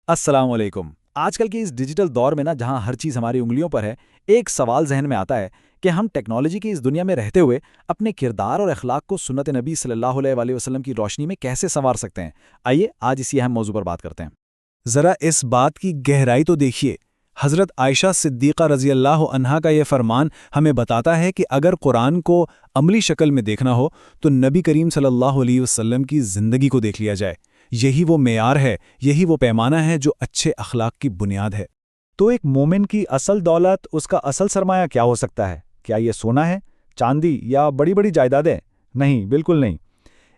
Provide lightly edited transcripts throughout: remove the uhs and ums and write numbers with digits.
अस्सलाम वालेकुम। आजकल के इस डिजिटल दौर में ना जहाँ हर चीज़ हमारी उंगलियों पर है, एक सवाल जहन में आता है कि हम टेक्नोलॉजी की इस दुनिया में रहते हुए अपने किरदार और अखलाक को सुन्नत नबी सल्लल्लाहु अलैहि वसल्लम की रोशनी में कैसे संवार सकते हैं। आइए आज इसी अहम मौजू पर बात करते हैं। ज़रा इस बात की गहराई तो देखिए। हज़रत आयशा सिद्दीक़ा रज़ी अल्लाह अन्हा का ये फरमान हमें बताता है कि अगर कुरान को अमली शक्ल में देखना हो तो नबी करीम सल्लल्लाहु अलैहि वसल्लम की ज़िंदगी को देख लिया जाए। यही वो मेयार है, यही वो पैमाना है जो अच्छे अखलाक की बुनियाद है। तो एक मोमिन की असल दौलत, उसका असल सरमाया क्या हो सकता है? क्या ये सोना है, चांदी या बड़ी बड़ी जायदादें? नहीं, बिल्कुल नहीं।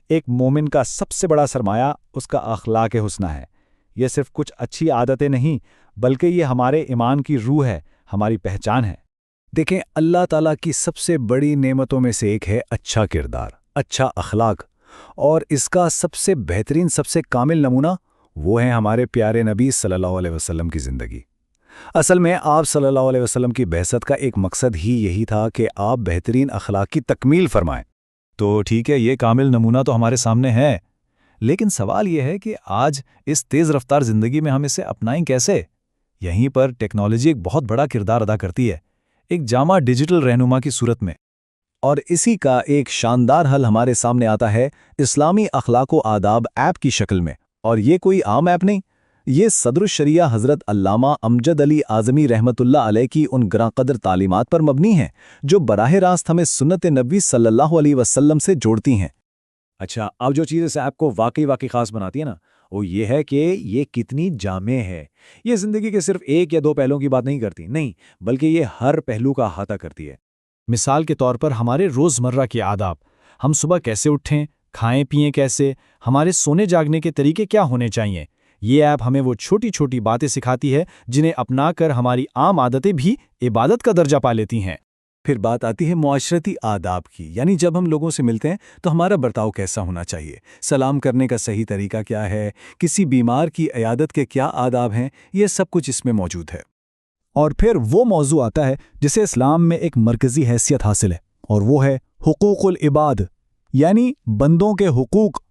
एक मोमिन का सबसे बड़ा सरमाया उसका अखलाक हुस्ना है। ये सिर्फ कुछ अच्छी आदतें नहीं, बल्कि ये हमारे ईमान की रूह है, हमारी पहचान है। देखें, अल्लाह ताला की सबसे बड़ी नेमतों में से एक है अच्छा किरदार, अच्छा अखलाक, और इसका सबसे बेहतरीन, सबसे कामिल नमूना वो है हमारे प्यारे नबी सल्लल्लाहु अलैहि वसल्लम की ज़िंदगी। असल में आप सल्लल्लाहु अलैहि वसल्लम की बेअसत का एक मकसद ही यही था कि आप बेहतरीन अखलाक की तकमील फरमाएं। तो ठीक है, ये कामिल नमूना तो हमारे सामने है, लेकिन सवाल ये है कि आज इस तेज़ रफ्तार ज़िंदगी में हम इसे अपनाएं कैसे? यहीं पर टेक्नोलॉजी एक बहुत बड़ा किरदार अदा करती है, एक जामा डिजिटल रहनुमा की सूरत में। और इसी का एक शानदार हल हमारे सामने आता है इस्लामी अखलाको आदाब ऐप की शक्ल में। और ये कोई आम ऐप नहीं, ये सदरुश शरिया हज़रत अल्लामा अमजद अली आज़मी रहमतुल्लाह अलैह की उन ग्रांक़दर तालीमात पर मबनी हैं जो बराह रास्त हमें सुन्नत नबी सल्लल्लाहु अलैहि वसल्लम से जोड़ती हैं। अच्छा, अब जो चीज़ इस ऐप को वाकई ख़ास बनाती है ना, वो ये है कि ये कितनी जामे है। ये ज़िंदगी के सिर्फ एक या दो पहलुओं की बात नहीं करती, नहीं, बल्कि ये हर पहलू का अहाता करती है। मिसाल के तौर पर हमारे रोज़मर्रा के आदाब, हम सुबह कैसे उठें, खाएं पिएं कैसे, हमारे सोने जागने के तरीके क्या होने चाहिए। ये ऐप हमें वो छोटी छोटी बातें सिखाती है जिन्हें अपनाकर हमारी आम आदतें भी इबादत का दर्जा पा लेती हैं। फिर बात आती है मुआशरती आदाब की, यानी जब हम लोगों से मिलते हैं तो हमारा बर्ताव कैसा होना चाहिए, सलाम करने का सही तरीका क्या है, किसी बीमार की इयादत के क्या आदाब हैं, ये सब कुछ इसमें मौजूद है। और फिर वो मौजू आता है जिसे इस्लाम में एक मरकज़ी हैसियत हासिल है, और वो है हुकूकुल इबाद, यानी बंदों के हुकूक।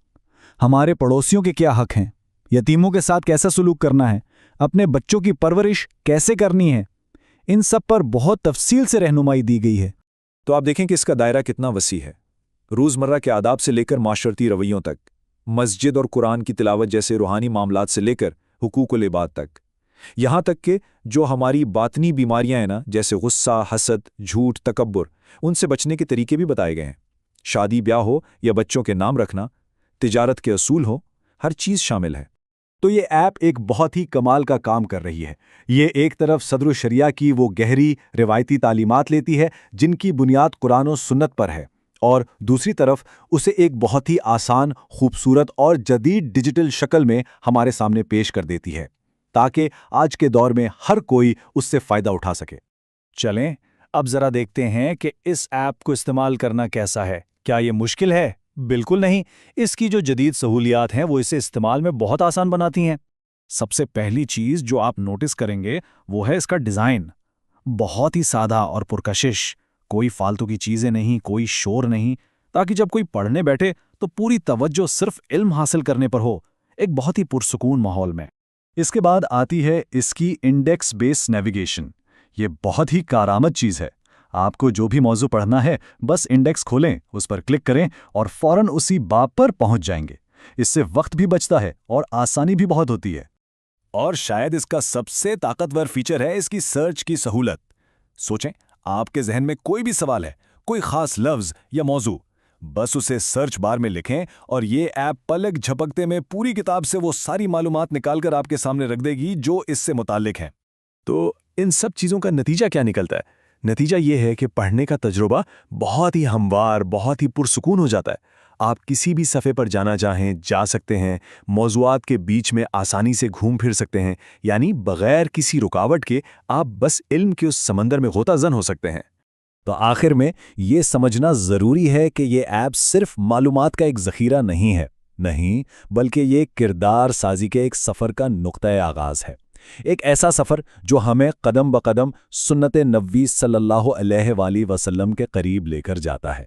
हमारे पड़ोसियों के क्या हक हैं, यतीमों के साथ कैसा सलूक करना है, अपने बच्चों की परवरिश कैसे करनी है, इन सब पर बहुत तफसील से रहनुमाई दी गई है। तो आप देखें कि इसका दायरा कितना वसी है। रोज़मर्रा के आदाब से लेकर माशरती रवैयों तक, मस्जिद और कुरान की तिलावत जैसे रूहानी मामलात से लेकर हुकूकुल इबाद तक, यहाँ तक कि जो हमारी बातनी बीमारियां हैं ना, जैसे गुस्सा, हसद, झूठ, तकब्बुर, उनसे बचने के तरीके भी बताए गए हैं। शादी ब्याह हो या बच्चों के नाम रखना, तिजारत के असूल हो, हर चीज़ शामिल है। तो ये ऐप एक बहुत ही कमाल का काम कर रही है। ये एक तरफ सदर शरिया की वो गहरी रिवायती तालीमात लेती है जिनकी बुनियाद कुरान और सुन्नत पर है, और दूसरी तरफ उसे एक बहुत ही आसान, खूबसूरत और जदीद डिजिटल शक्ल में हमारे सामने पेश कर देती है, ताकि आज के दौर में हर कोई उससे फ़ायदा उठा सके। चलें अब ज़रा देखते हैं कि इस ऐप को इस्तेमाल करना कैसा है। क्या ये मुश्किल है? बिल्कुल नहीं। इसकी जो जदीद सहूलियात हैं वो इसे इस्तेमाल में बहुत आसान बनाती हैं। सबसे पहली चीज़ जो आप नोटिस करेंगे वो है इसका डिज़ाइन। बहुत ही सादा और पुरकशिश, कोई फालतू की चीज़ें नहीं, कोई शोर नहीं, ताकि जब कोई पढ़ने बैठे तो पूरी तवज्जो सिर्फ इल्म हासिल करने पर हो, एक बहुत ही पुरसुकून माहौल में। इसके बाद आती है इसकी इंडेक्स बेस्ड नेविगेशन। ये बहुत ही कारआमद चीज़ है। आपको जो भी मौजू पढ़ना है, बस इंडेक्स खोलें, उस पर क्लिक करें और फौरन उसी बाब पर पहुंच जाएंगे। इससे वक्त भी बचता है और आसानी भी बहुत होती है। और शायद इसका सबसे ताकतवर फीचर है इसकी सर्च की सहूलत। सोचें, आपके जहन में कोई भी सवाल है, कोई खास लफ्ज़ या मौजू, बस उसे सर्च बार में लिखें और ये ऐप पलक झपकते में पूरी किताब से वो सारी मालूमात निकालकर आपके सामने रख देगी जो इससे मुताल्लिक हैं। तो इन सब चीज़ों का नतीजा क्या निकलता है? नतीजा ये है कि पढ़ने का तजुर्बा बहुत ही हमवार, बहुत ही पुरसुकून हो जाता है। आप किसी भी सफ़े पर जाना चाहें जा सकते हैं, मौज़ूआत के बीच में आसानी से घूम फिर सकते हैं, यानी बग़ैर किसी रुकावट के आप बस इल्म के उस समंदर में गोताज़न हो सकते हैं। तो आखिर में ये समझना ज़रूरी है कि ये ऐप सिर्फ मालूमात का एक ज़ख़ीरा नहीं है, नहीं, बल्कि ये किरदार साजी के एक सफ़र का नुक्ता आगाज़ है। एक ऐसा सफ़र जो हमें कदम ब कदम सुन्नत नबी सल्लल्लाहु अलैहि वसल्लम के करीब लेकर जाता है।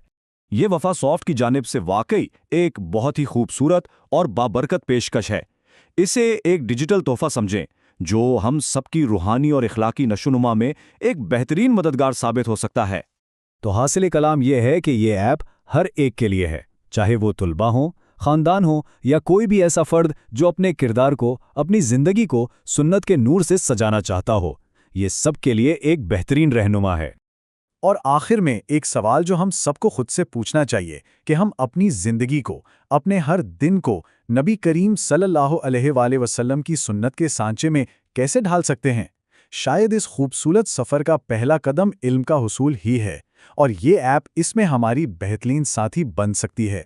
ये वफ़ा सॉफ्ट की जानिब से वाकई एक बहुत ही खूबसूरत और बाबरकत पेशकश है। اسے ایک ڈیجیٹل تحفہ سمجھیں جو ہم سب کی روحانی اور اخلاقی نشوونما میں ایک بہترین مددگار ثابت ہو سکتا ہے۔ تو حاصل کلام یہ ہے کہ یہ ایپ ہر ایک کے لیے ہے، چاہے وہ طلباء ہوں، خاندان ہو یا کوئی بھی ایسا فرد جو اپنے کردار کو، اپنی زندگی کو سنت کے نور سے سجانا چاہتا ہو۔ یہ سب کے لیے ایک بہترین رہنما ہے۔ اور آخر میں ایک سوال جو ہم سب کو خود سے پوچھنا چاہیے کہ ہم اپنی زندگی کو، اپنے ہر دن کو نبی کریم صلی اللہ علیہ وآلہ وسلم کی سنت کے سانچے میں کیسے ڈھال سکتے ہیں؟ شاید اس خوبصورت سفر کا پہلا قدم علم کا حصول ہی ہے، اور یہ ایپ اس میں ہماری بہترین ساتھی بن سکتی ہے۔